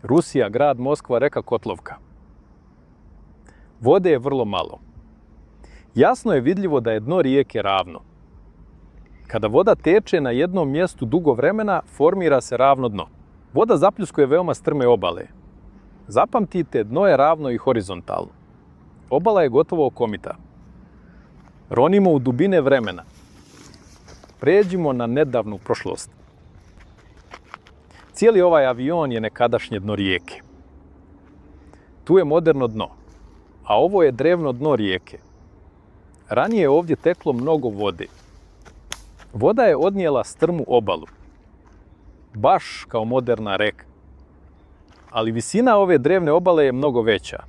Rusija, grad Moskva, reka Kotlovka. Vode je vrlo malo. Jasno je vidljivo da je dno rijeke ravno. Kada voda teče na jednom mjestu dugo vremena, formira se ravno dno. Voda zapljuskuje veoma strme obale. Zapamtite, dno je ravno i horizontalno. Obala je gotovo okomita. Ronimo u dubine vremena. Pređimo na nedavnu prošlost. Cijeli ovaj avion je nekadašnje dno rijeke. Tu je moderno dno, a ovo je drevno dno rijeke. Ranije je ovdje teklo mnogo vode. Voda je odnijela strmu obalu, baš kao moderna reka. Ali visina ove drevne obale je mnogo veća.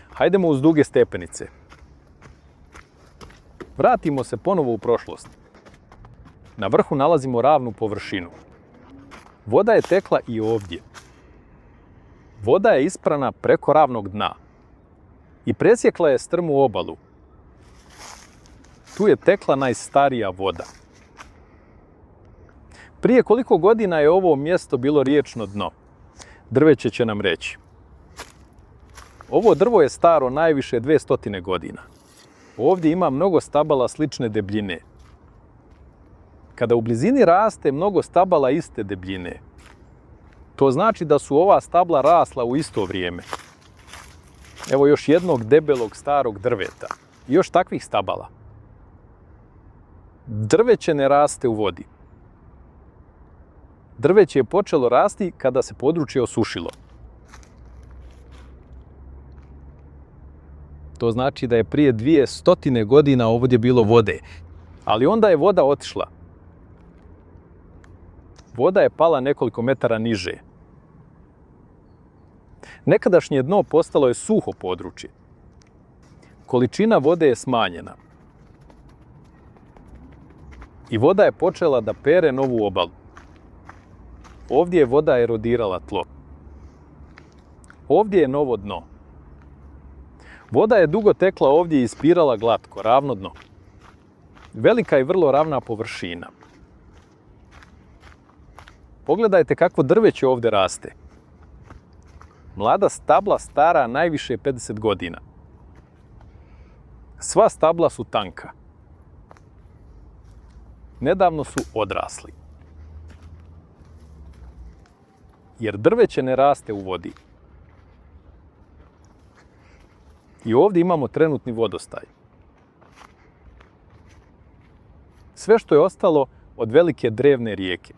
Hajdemo uz duge stepenice. Vratimo se ponovo u prošlost. Na vrhu nalazimo ravnu površinu. Voda je tekla i ovdje. Voda je isprana preko ravnog dna i presjekla je strmu obalu. Tu je tekla najstarija voda. Prije koliko godina je ovo mjesto bilo riječno dno? Drveće će nam reći. Ovo drvo je staro najviše 200 godina. Ovdje ima mnogo stabala slične debljine. Kada u blizini raste mnogo stabala iste debljine, to znači da su ova stabla rasla u isto vrijeme. Evo još jednog debelog starog drveta. I još takvih stabala. Drveće ne raste u vodi. Drveće je počelo rasti kada se područje osušilo. To znači da je prije 200 godina ovdje bilo vode. Ali onda je voda otišla. Voda je pala nekoliko metara niže. Nekadašnje dno postalo je suho područje. Količina vode je smanjena. I voda je počela da pere novu obalu. Ovdje je voda erodirala tlo. Ovdje je novo dno. Voda je dugo tekla ovdje i ispirala glatko, ravno dno. Velika i vrlo ravna površina. Pogledajte kakvo drveće ovdje raste. Mlada stabla stara najviše 50 godina. Sva stabla su tanka. Nedavno su odrasli. Jer drveće ne raste u vodi. I ovdje imamo trenutni vodostaj. Sve što je ostalo od velike drevne rijeke.